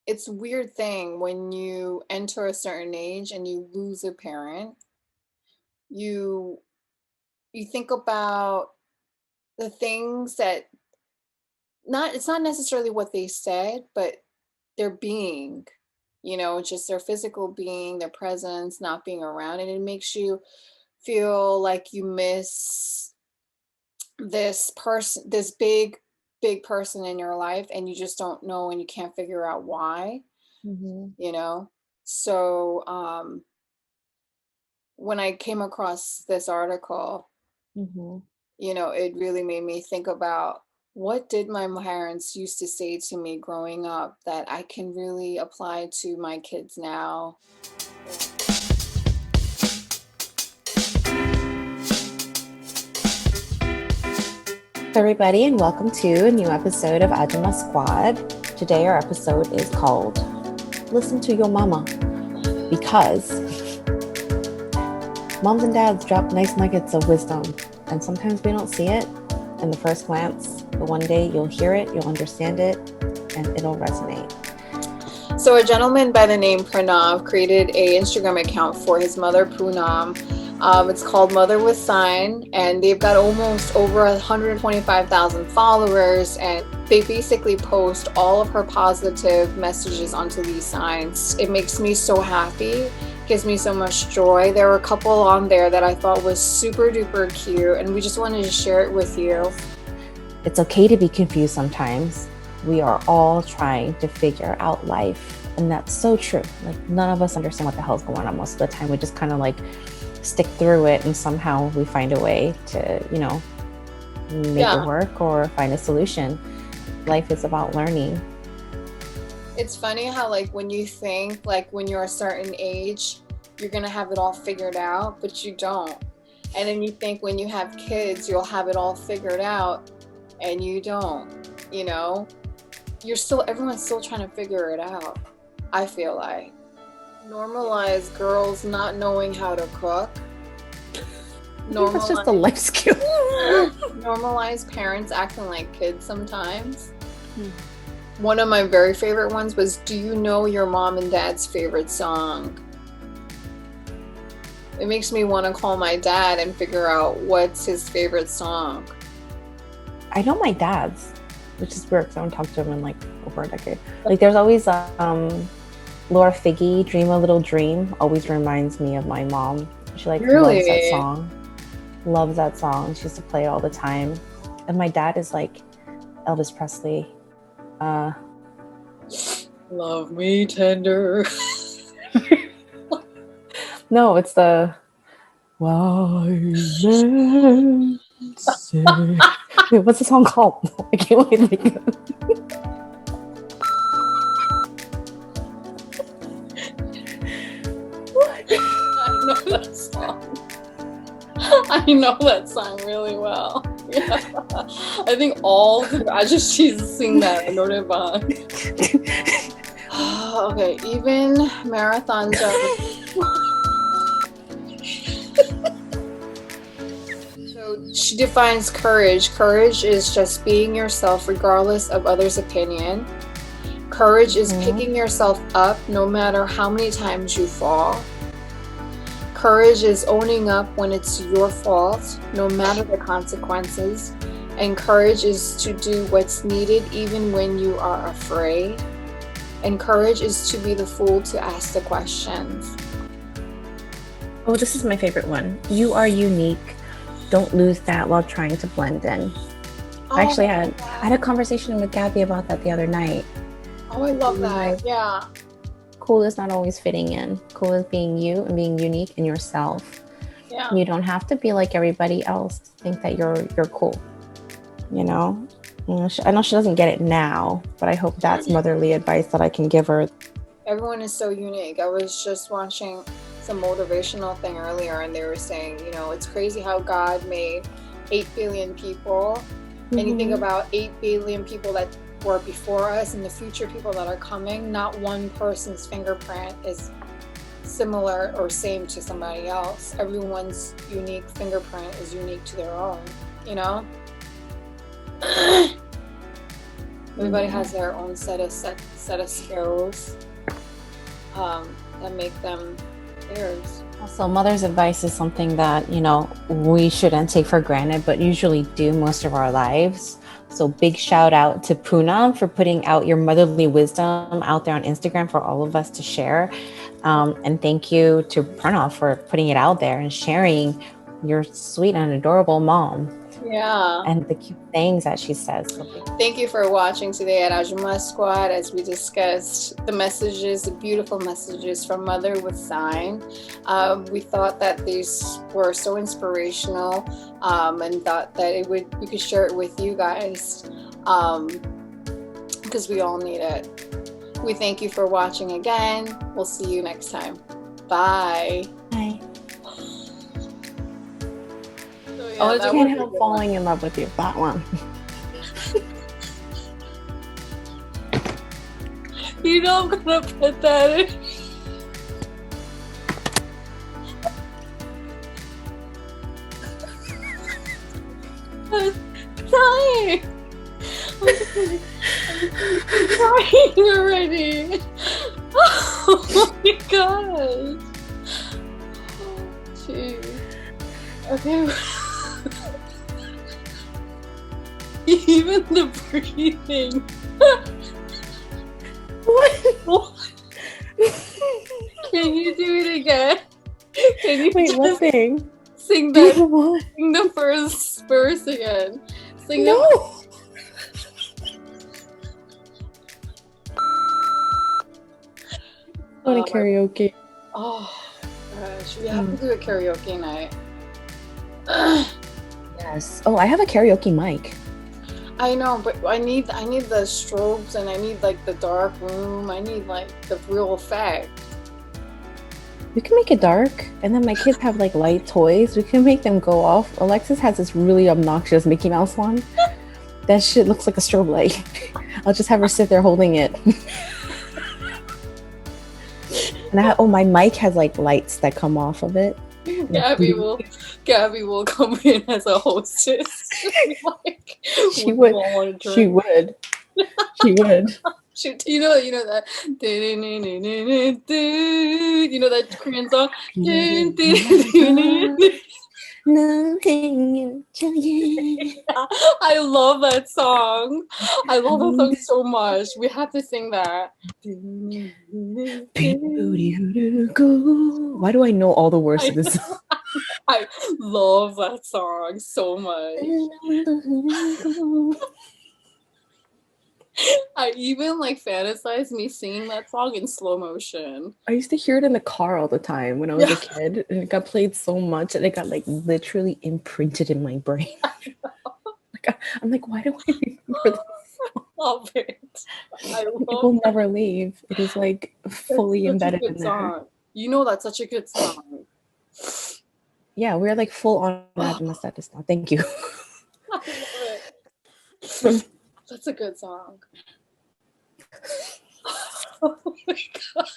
it's a weird thing when you enter a certain age and you lose a parent. You you think about the things that not it's not necessarily what they said, but their being, just their physical being, their presence, not being around, and it makes you feel like you miss this big person in your life, and you just don't know and you can't figure out why, Mhm. you know? So, when I came across this article, Mhm. it really made me think about what did my parents used to say to me growing up that I can really apply to my kids now. Everybody, and welcome to a new episode of AJUMA Squad. Today, our episode is called Listen to Your Mama, because moms and dads drop nice nuggets of wisdom, and sometimes we don't see it in the first glance, but one day you'll hear it, you'll understand it, and it'll resonate. So a gentleman by the name Pranav created a Instagram account for his mother Poonam. It's called Mother with Sign, and they've got almost over 125,000 followers, and they basically post all of her positive messages onto these signs. It makes me so happy, gives me so much joy. There were a couple on there that I thought was super duper cute, and we just wanted to share it with you. It's okay to be confused sometimes. We are all trying to figure out life, and that's so true. Like, none of us understand what the hell's going on most of the time. We just kind of stick through it, and somehow we find a way to, make it work or find a solution. Life is about learning. It's funny how, like, when you think, like, when you're a certain age, you're gonna have it all figured out, but you don't. And then you think when you have kids, you'll have it all figured out, and you don't, you know? Everyone's still trying to figure it out, I feel like. Normalize girls not knowing how to cook. That's just a life skill. Normalize parents acting like kids sometimes. One of my very favorite ones was, do you know your mom and dad's favorite song? It makes me want to call my dad and figure out what's his favorite song. I know my dad's, which is weird because I haven't talked to him in like over a decade. Like, there's always Laura Figgy, Dream a Little Dream, always reminds me of my mom. She loves that song. Loves that song. She used to play it all the time. And my dad is like Elvis Presley. Love me tender. No, it's the wise men say. Wait, what's the song called? I can't wait to think of it. I know that song. I know that song really well. Yeah. I think all the Rajeshi's sing that. I know that band. Okay, even marathons are. So she defines courage. Courage is just being yourself regardless of others' opinion. Courage is picking yourself up no matter how many times you fall. Courage is owning up when it's your fault, no matter the consequences. And courage is to do what's needed even when you are afraid. And courage is to be the fool to ask the questions. Oh, this is my favorite one. You are unique. Don't lose that while trying to blend in. I had a conversation with Gabby about that the other night. Oh, I love that. Yeah. Cool is not always fitting in. Cool is being you and being unique in yourself. Yeah. You don't have to be like everybody else to think that you're cool. I know she doesn't get it now, but I hope that's motherly advice that I can give her. Everyone is so unique. I was just watching some motivational thing earlier, and they were saying, it's crazy how God made 8 billion people. And you think about 8 billion people that were before us and the future people that are coming, not one person's fingerprint is similar or same to somebody else. Everyone's unique fingerprint is unique to their own, Everybody has their own set of skills that make them theirs. Also, mother's advice is something that, you know, we shouldn't take for granted, but usually do most of our lives. So big shout out to Poonam for putting out your motherly wisdom out there on Instagram for all of us to share. And thank you to Pranav for putting it out there and sharing your sweet and adorable mom. Yeah. And the cute things that she says. Thank you for watching today at AJUMA Squad as we discussed the messages, the beautiful messages from Mother with Sign. We thought that these were so inspirational and thought that we could share it with you guys because we all need it. We thank you for watching again. We'll see you next time. Bye. Bye. Yeah, I can't help falling in love with you. That one. You know I'm gonna put that in. I'm dying. I'm crying already. Oh my god. Jeez. Okay. Even the breathing. What? Can you do it again? Can you what thing? Sing that? Sing the first verse again. Sing no. Go to karaoke. Oh gosh, we have to do a karaoke night. Yes. Oh, I have a karaoke mic. I know, but I need the strobes and I need like the dark room. I need like the real effect. We can make it dark, and then my kids have like light toys. We can make them go off. Alexis has this really obnoxious Mickey Mouse one. That shit looks like a strobe light. I'll just have her sit there holding it. And my mic has like lights that come off of it. Gabby will come in as a hostess. Like, she would. She would. You know that. You know that Korean song. I love that song. I love that song so much. We have to sing that. Why do I know all the words to this song? I love that song so much. I even like fantasize me singing that song in slow motion. I used to hear it in the car all the time when I was a kid, and it got played so much and it got like literally imprinted in my brain. I'm like, why do I remember this? I love it. It will never leave. It is like fully embedded in there. You know, that's such a good song. Yeah, we're like full on AJUMA status now. Thank you. I love it. That's a good song. Oh my god.